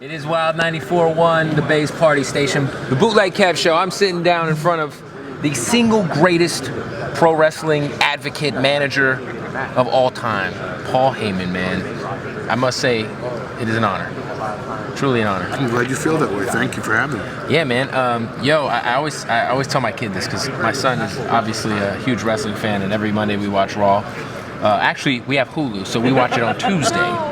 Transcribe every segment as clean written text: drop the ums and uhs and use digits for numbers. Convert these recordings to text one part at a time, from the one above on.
It is Wild 94.1, the Bay's party station. The Bootleg Kev show. I'm sitting down in front of the single greatest pro wrestling advocate manager of all time, Paul Heyman, man. I must say, it is an honor. Truly an honor. I'm glad you feel that way. Thank you for having me. Yeah, man. I always tell my kid this because my son is obviously a huge wrestling fan, and every Monday we watch Raw. Actually, we have Hulu, so we watch it on Tuesday.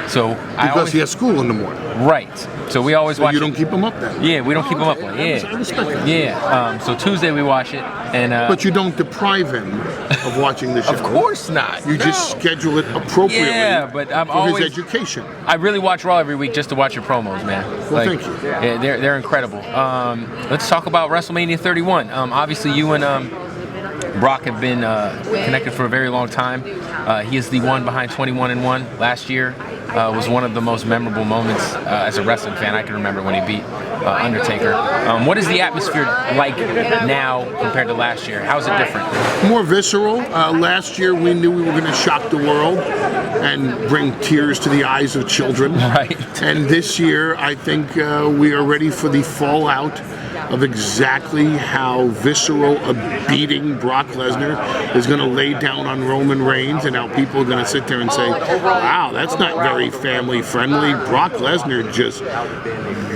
So because he has school in the morning. Right. So we always watch. You don't keep him up then. Yeah, we don't keep him up on. Yeah. I respect that. Yeah. So Tuesday we watch it, and. But you don't deprive him of watching the show. Of course not. You just schedule it appropriately. Yeah, but I'm for always his education. I really watch Raw every week just to watch your promos, man. Well, thank you. Yeah, they're incredible. Let's talk about WrestleMania 31. Obviously, you and Brock have been connected for a very long time. He is the one behind 21-1 last year. Was one of the most memorable moments as a wrestling fan I can remember when he beat Undertaker. What is the atmosphere like now compared to last year? How is it different? More visceral. Last year we knew we were going to shock the world and bring tears to the eyes of children. Right. And this year I think we are ready for the fallout of exactly how visceral a beating Brock Lesnar is going to lay down on Roman Reigns, and how people are going to sit there and say, wow, that's not very family friendly. Brock Lesnar just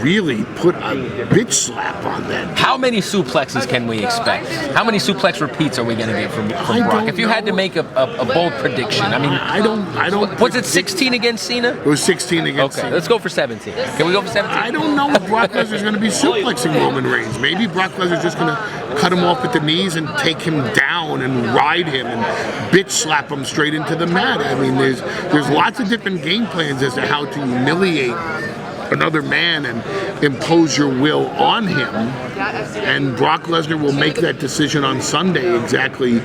really put a bitch slap on that. How many suplexes can we expect? How many suplex repeats are we going to get from Brock? If you had to make a bold prediction, I mean, I don't. Was it 16 against Cena? It was 16 against Cena. Okay, let's go for 17. Can we go for 17? I don't know if Brock Lesnar's going to be suplexing Roman Reigns. Maybe Brock Lesnar's just going to cut him off at the knees and take him down and ride him and bitch slap him straight into the mat. I mean, there's lots of different game plans as to how to humiliate another man and impose your will on him. And Brock Lesnar will make that decision on Sunday exactly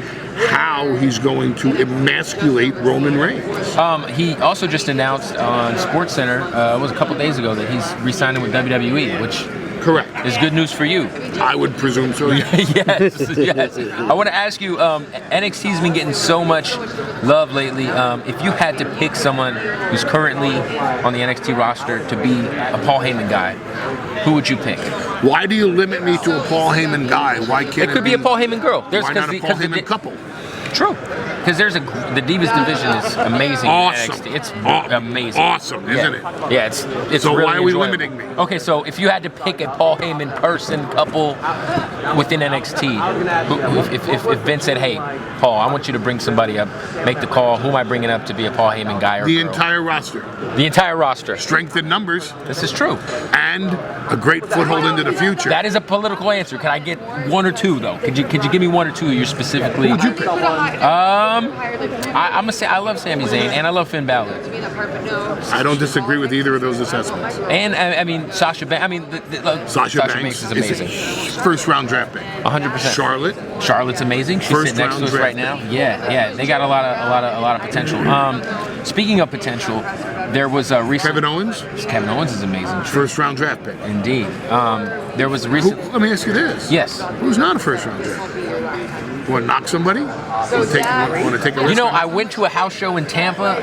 how he's going to emasculate Roman Reigns. He also just announced on SportsCenter, it was a couple days ago, that he's re-signing with WWE, which correct is good news for you. I would presume so. Yes. I want to ask you, NXT's been getting so much love lately. If you had to pick someone who's currently on the NXT roster to be a Paul Heyman guy, who would you pick? Why do you limit me to a Paul Heyman guy? Why can't it could be a Paul Heyman girl? Why not a Paul Heyman couple? True, because the Divas division is amazing. Awesome. In NXT. It's amazing. Awesome, isn't it? Yeah, it's so really why are we enjoyable. limiting me? Okay, so if you had to pick a Paul Heyman person, couple within NXT, if Vince said, "Hey, Paul, I want you to bring somebody up, make the call. Who am I bringing up to be a Paul Heyman guy or the girl?" entire roster. The entire roster. Strength in numbers. This is true. And a great foothold into the future. That is a political answer. Can I get one or two though? Could you give me one or two you're specifically? Who would you pick? I'm gonna say I love Sami Zayn and I love Finn Balor. I don't disagree with either of those assessments. And I mean Sasha Banks. I mean Sasha Banks is amazing. First round draft pick. 100%. Charlotte's amazing. She's First sitting next to us right now. Yeah. They got a lot of potential. Speaking of potential, there was a recent. Kevin Owens. Kevin Owens is amazing. First round draft pick. Indeed. There was a recent. Let me ask you this. Yes. Who's not a first round draft pick? Want to knock somebody? Want to take a risk? You know, I went to a house show in Tampa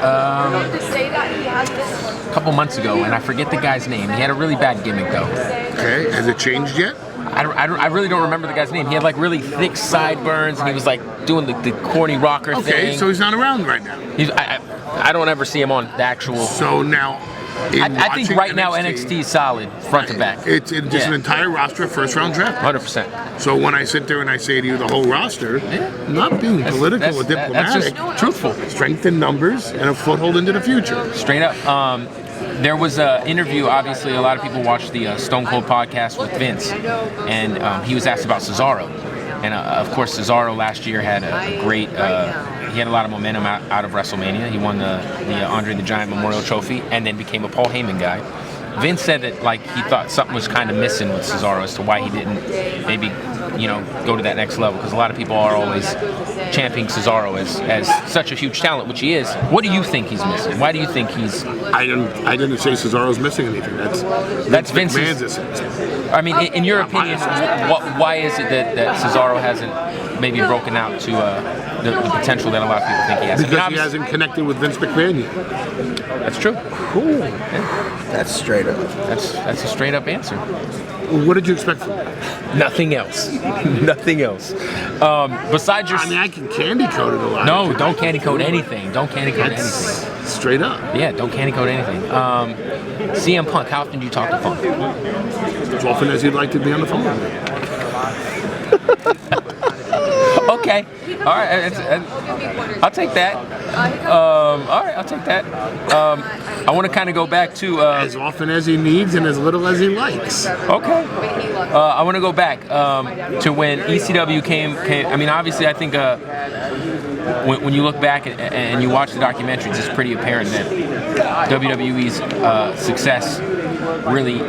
a couple months ago, and I forget the guy's name. He had a really bad gimmick, though. Okay, has it changed yet? I really don't remember the guy's name. He had like really thick sideburns, and he was like doing the corny rocker thing. Okay, so he's not around right now. I don't ever see him on the actual. So now. I think right now NXT is solid, front to back. It's just an entire roster of first-round draft. 100%. So when I sit there and I say to you the whole roster, not being political or diplomatic, that's just truthful. Strength in numbers and a foothold into the future. Straight up. There was an interview, obviously a lot of people watched the Stone Cold podcast with Vince, and he was asked about Cesaro. And of course, Cesaro last year had a great, he had a lot of momentum out of WrestleMania. He won the Andre the Giant Memorial Trophy and then became a Paul Heyman guy. Vince said that like he thought something was kind of missing with Cesaro as to why he didn't maybe go to that next level, because a lot of people are always championing Cesaro as such a huge talent, which he is. What do you think he's missing? Why do you think he's? I didn't say Cesaro's missing anything. That's Vince's. I mean, in your opinion, why is it that Cesaro hasn't maybe broken out to the potential that a lot of people think he has. Because he hasn't connected with Vince McMahon yet. That's true. Cool. Yeah. That's straight up. That's a straight up answer. What did you expect from me? Nothing else. Nothing else. Besides your... I mean, I can candy coat it a lot. No, don't candy coat anything. Don't candy coat anything. Straight up. Yeah, don't candy coat anything. CM Punk, how often do you talk to Punk? As often as you'd like to be on the phone with me. Okay. All right. I'll take that. All right, I'll take that. I want to kind of go back to... as often as he needs and as little as he likes. Okay. I want to go back to when ECW came. I mean, obviously, I think when you look back and you watch the documentaries, it's pretty apparent that WWE's success really...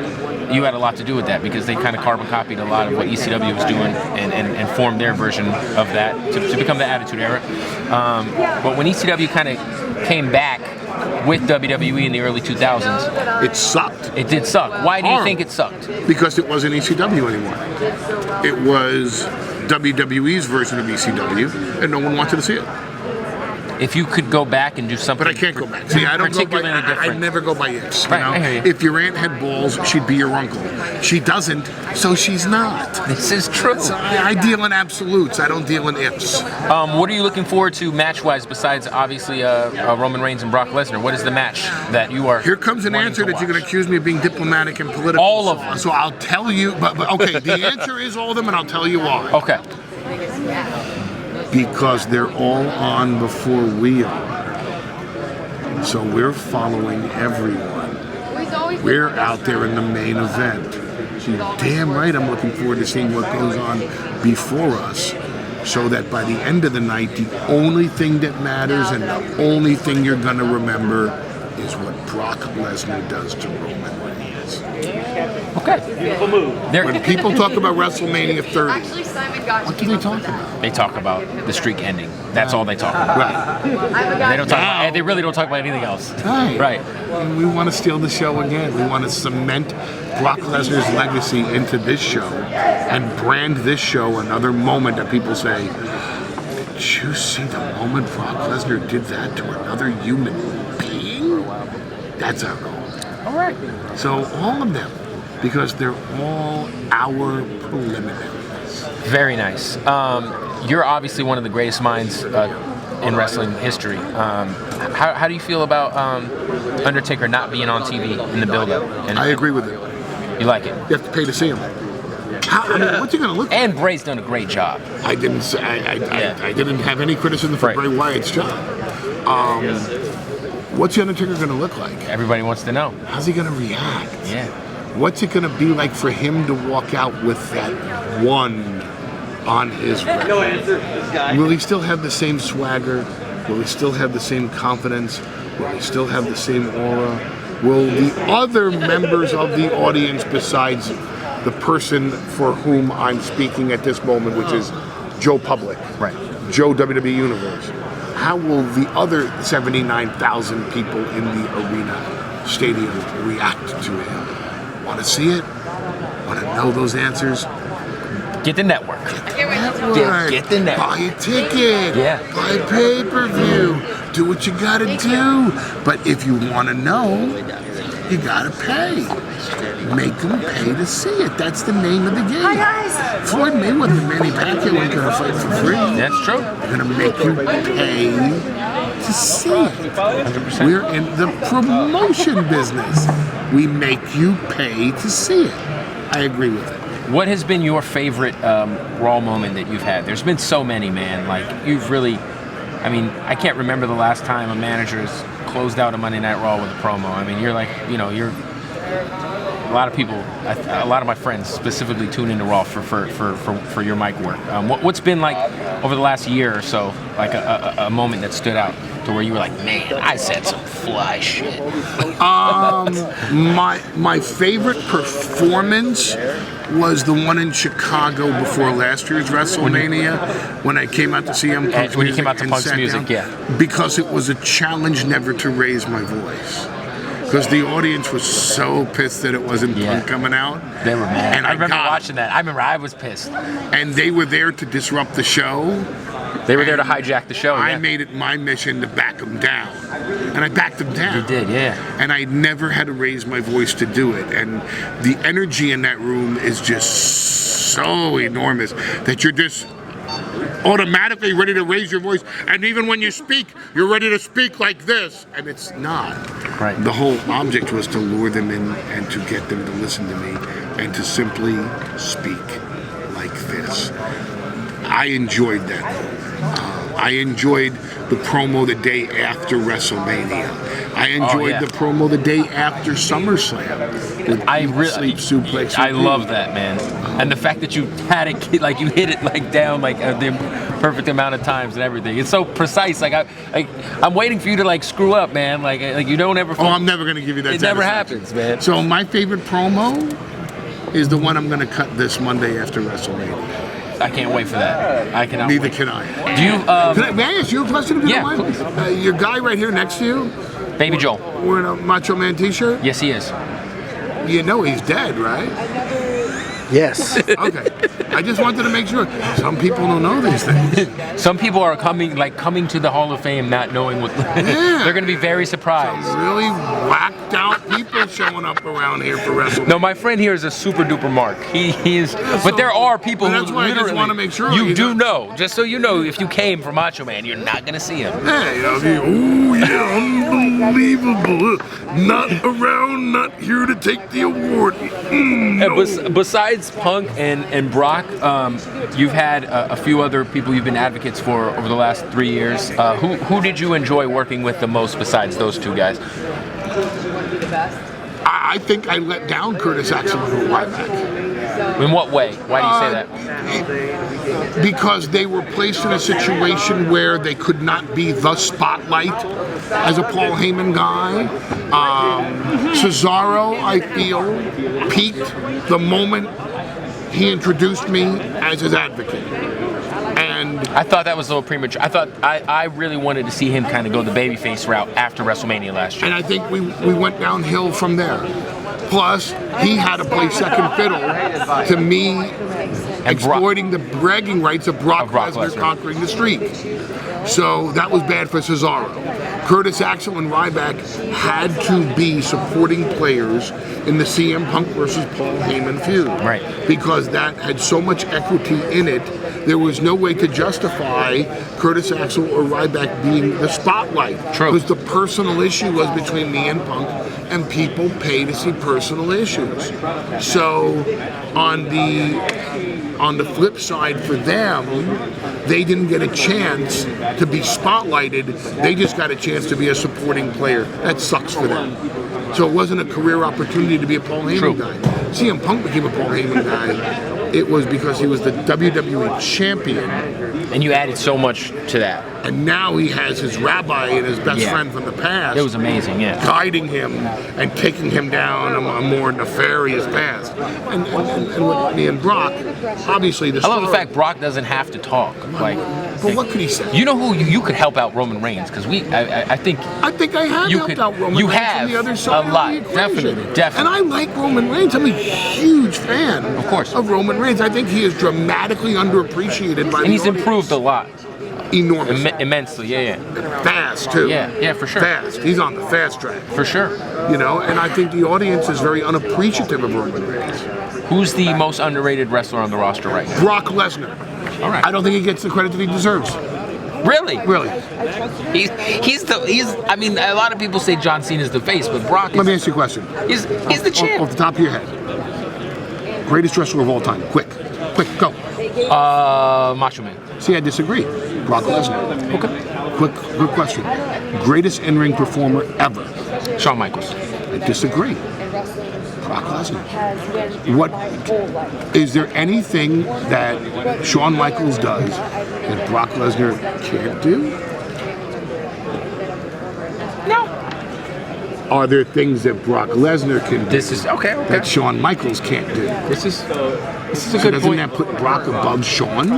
You had a lot to do with that because they kind of carbon copied a lot of what ECW was doing and formed their version of that to become the Attitude Era. But when ECW kind of came back with WWE in the early 2000s, it sucked. It did suck. Why do you think it sucked? Because it wasn't ECW anymore. It was WWE's version of ECW, and no one wanted to see it. If you could go back and do something, but I can't go back. See, I don't go by. I never go by ifs. You know? If your aunt had balls, she'd be your uncle. She doesn't, so she's not. This is true. So I deal in absolutes. I don't deal in ifs. What are you looking forward to match-wise besides obviously Roman Reigns and Brock Lesnar? What is the match that you are? Here comes an answer that you're going to accuse me of being diplomatic and political. All of them. So I'll tell you. But okay, the answer is all of them, and I'll tell you why. Okay. Because they're all on before we are. So we're following everyone. We're out there in the main event. So you're damn right I'm looking forward to seeing what goes on before us. So that by the end of the night, the only thing that matters and the only thing you're going to remember is what Brock Lesnar does to Roman Reigns. Okay. When people talk about WrestleMania 30, what do they talk about? They talk about the streak ending. That's all they talk about. Right. They don't talk about, they really don't talk about anything else. Right. And we want to steal the show again. We want to cement Brock Lesnar's legacy into this show and brand this show another moment that people say, did you see the moment Brock Lesnar did that to another human being? That's our goal. All right. So all of them, because they're all our preliminaries. Very nice. You're obviously one of the greatest minds in wrestling history. How do you feel about Undertaker not being on TV in the build-up? I agree with it. You like it? You have to pay to see him. What's he going to look like? And Bray's done a great job. I didn't say, I didn't have any criticism for Bray Wyatt's job. What's the Undertaker going to look like? Everybody wants to know. How's he going to react? Yeah. What's it going to be like for him to walk out with that one on his record? Will he still have the same swagger? Will he still have the same confidence? Will he still have the same aura? Will the other members of the audience besides the person for whom I'm speaking at this moment, which is Joe Public, right? Joe WWE Universe, how will the other 79,000 people in the arena stadium react to him? Want to see it? Want to know those answers? Get the network. Get the network. Buy a ticket. Yeah. Buy pay-per-view. Do what you gotta do. But if you want to know, you gotta pay. Make them pay to see it. That's the name of the game. Hi guys. Floyd Mayweather and Manny Pacquiao ain't gonna fight for free. That's true. They're gonna make you pay to see it. 100%. We're in the promotion business. We make you pay to see it. I agree with it. What has been your favorite Raw moment that you've had? There's been so many, man. Like, you've really, I mean, I can't remember the last time a manager has closed out a Monday Night Raw with a promo. I mean, you're like, you know, you're, a lot of people, a lot of my friends specifically tune into Raw for your mic work. What's been like over the last year or so, like a moment that stood out to where you were like, man, I said some fly shit? My favorite performance was the one in Chicago before last year's WrestleMania when I came out to see him. When you came out to Punk's music, yeah. Because it was a challenge never to raise my voice. Because the audience was so pissed that it wasn't Punk coming out. They were mad. And I remember watching that. I remember I was pissed. And they were there to disrupt the show. They were there to hijack the show. I made it my mission to back them down. And I backed them down. You did, yeah. And I never had to raise my voice to do it. And the energy in that room is just so enormous that you're just automatically ready to raise your voice. And even when you speak, you're ready to speak like this. And it's not. Right. The whole object was to lure them in and to get them to listen to me and to simply speak like this. I enjoyed that. I enjoyed the promo the day after WrestleMania. I enjoyed the promo the day after SummerSlam. I really sleep suplex. I love that, man. And the fact that you had it, like you hit it like down like the perfect amount of times and everything. It's so precise. I'm waiting for you to like screw up, man. Like you don't ever. Oh, I'm never gonna give you that. It never happens, man. So my favorite promo is the one I'm gonna cut this Monday after WrestleMania. I can't wait for that. I cannot. Neither wait. can I. Do you? May I ask you a question? If you Yeah, don't mind? Your guy right here next to you, Baby Joel. wearing a Macho Man T-shirt. Yes, he is. You know he's dead, right? Yes. Okay. I just wanted to make sure. Some people don't know these things. Some people are coming to the Hall of Fame not knowing what. They're going to be very surprised. Some really whacked out people showing up around here for WrestleMania. No, my friend here is a super duper mark. He is, but there are people But who that's why I just literally. wanna make sure, you you do know. know. Just so you know, if you came for Macho Man, you're not going to see him. Yeah, you know, ooh, yeah, unbelievable. Not around, not here to take the award. No. Besides Punk and Brock, you've had a few other people you've been advocates for over the last 3 years. Who did you enjoy working with the most besides those two guys? I think I let down Curtis Axel and Ryback. In what way? Why do you say that? Because they were placed in a situation where they could not be the spotlight as a Paul Heyman guy. Cesaro, I feel, peaked the moment he introduced me as his advocate. And I thought that was a little premature. I really wanted to see him kind of go the babyface route after WrestleMania last year. and I think we went downhill from there. Plus, he had to play second fiddle to me exploiting the bragging rights of Brock Lesnar conquering the streak. So that was bad for Cesaro. Curtis Axel and Ryback had to be supporting players in the CM Punk versus Paul Heyman feud. Right. Because that had so much equity in it, there was no way to justify Curtis Axel or Ryback being the spotlight. True. Because the personal issue was between me and Punk, and people pay to see personal issues. So on the flip side for them, they didn't get a chance to be spotlighted. They just got a chance to be a supporting player. That sucks for them. So it wasn't a career opportunity to be a Paul Heyman guy. CM Punk became a Paul Heyman guy. It was because he was the WWE champion. And you added so much to that. And now he has his rabbi and his best friend from the past. It was amazing, yeah. Guiding him and taking him down a more nefarious path. And with me and Brock, obviously I love the fact Brock doesn't have to talk. But what could he say? You know who you could help out Roman Reigns? Because I think I have helped out Roman you Reigns have from the other side a lot, of the equation. definitely. And I like Roman Reigns. I'm a huge fan, Of course. of Roman Reigns. I think he is dramatically underappreciated by and the he's audience. improved a lot. Enormous. Immensely, yeah. Fast, too. Yeah, for sure. Fast. He's on the fast track. For sure. You know, and I think the audience is very unappreciative of Roman Reigns. Who's the most underrated wrestler on the roster right now? Brock Lesnar. All right. I don't think he gets the credit that he deserves. Really? Really. He's I mean, a lot of people say John Cena's the face, but Brock Let me is ask you a question. he's the champ. Off the top of your head. Greatest wrestler of all time. Quick, go. Macho Man. See, I disagree. Brock Lesnar. Okay. Quick question. Greatest in-ring performer ever. Shawn Michaels. I disagree. Brock Lesnar. What is there anything that Shawn Michaels does that Brock Lesnar can't do? No. Are there things that Brock Lesnar can do This is okay. that Shawn Michaels can't do? This is a So good doesn't point. that put Brock above Shawn?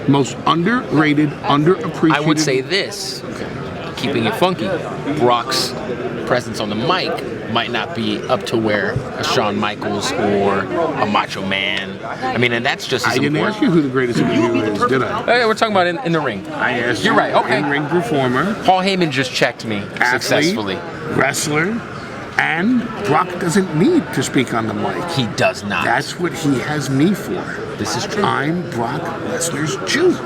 Most underrated, underappreciated. I would say this. keeping it funky. Brock's presence on the mic might not be up to where a Shawn Michaels or a Macho Man. I mean, and that's just as I didn't important. ask you who the greatest interviewer is, did I? Hey, we're talking about in the ring. I asked You're you, right, okay. in-ring performer, Paul Heyman just checked me athlete, successfully. wrestler, and Brock doesn't need to speak on the mic. He does not. That's what he has me for. This is true. I'm Brock Lesnar's Jew.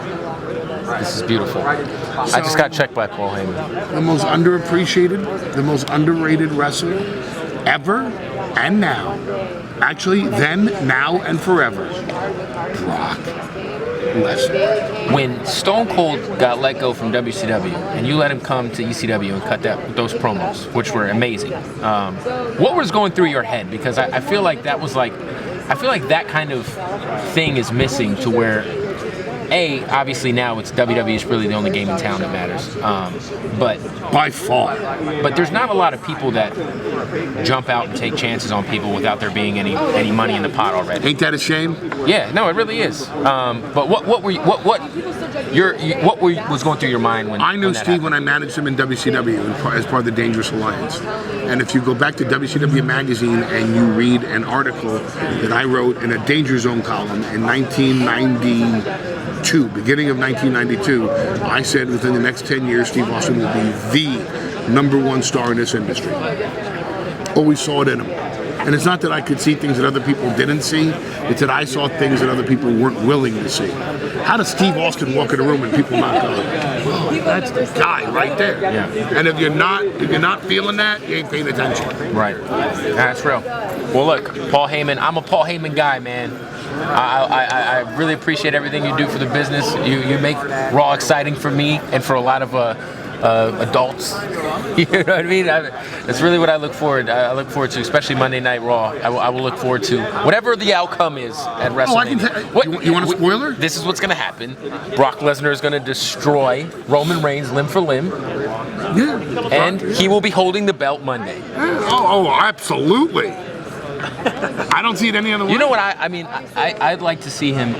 This is beautiful. I just got checked by Paul Heyman. The most underappreciated, the most underrated wrestler ever and now. Actually, then, now, and forever. Brock Lesnar. When Stone Cold got let go from WCW, and you let him come to ECW and cut those promos, which were amazing, what was going through your head? Because I feel like that was like, I feel like that kind of thing is missing to where, obviously now it's WWE is really the only game in town that matters. But by far. But there's not a lot of people that jump out and take chances on people without there being any money in the pot already. Ain't that a shame? Yeah, no, it really is. But what was going through your mind when I knew when that Steve happened? when I managed him in WCW as part of the Dangerous Alliance. And if you go back to WCW Magazine and you read an article that I wrote in a Danger Zone column in 1992, beginning of 1992, I said within the next 10 years, Steve Austin will be the #1 star in this industry. Always saw it in him. And it's not that I could see things that other people didn't see, it's that I saw things that other people weren't willing to see. How does Steve Austin walk in a room and people not go, "Whoa, that's the guy right there"? Yeah. And if you're not feeling that, you ain't paying attention. Right. That's real. Well, look, Paul Heyman, I'm a Paul Heyman guy, man. I really appreciate everything you do for the business. You make Raw exciting for me and for a lot of adults. You know what I mean? That's really what I look forward. I look forward to, especially Monday Night Raw. I will look forward to whatever the outcome is at WrestleMania. I can you want a spoiler? This is what's going to happen. Brock Lesnar is going to destroy Roman Reigns limb for limb, Yeah. and he will be holding the belt Monday. Oh, absolutely. I don't see it any other way. You know what I'd like to see him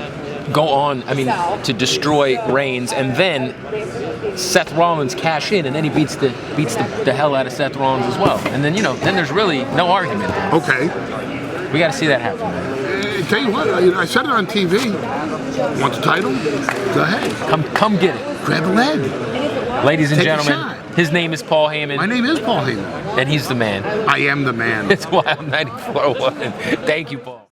go on, to destroy Reigns, and then Seth Rollins cash in, and then he beats the hell out of Seth Rollins as well. And then, then there's really no argument. Okay. We got to see that happen. Tell you what, I said it on TV. Want the title? Go ahead. Come get it. Grab a leg. Ladies and Take a gentlemen, shot. his name is Paul Heyman. My name is Paul Heyman. And he's the man. I am the man. That's why I'm 94-1. Thank you, Paul.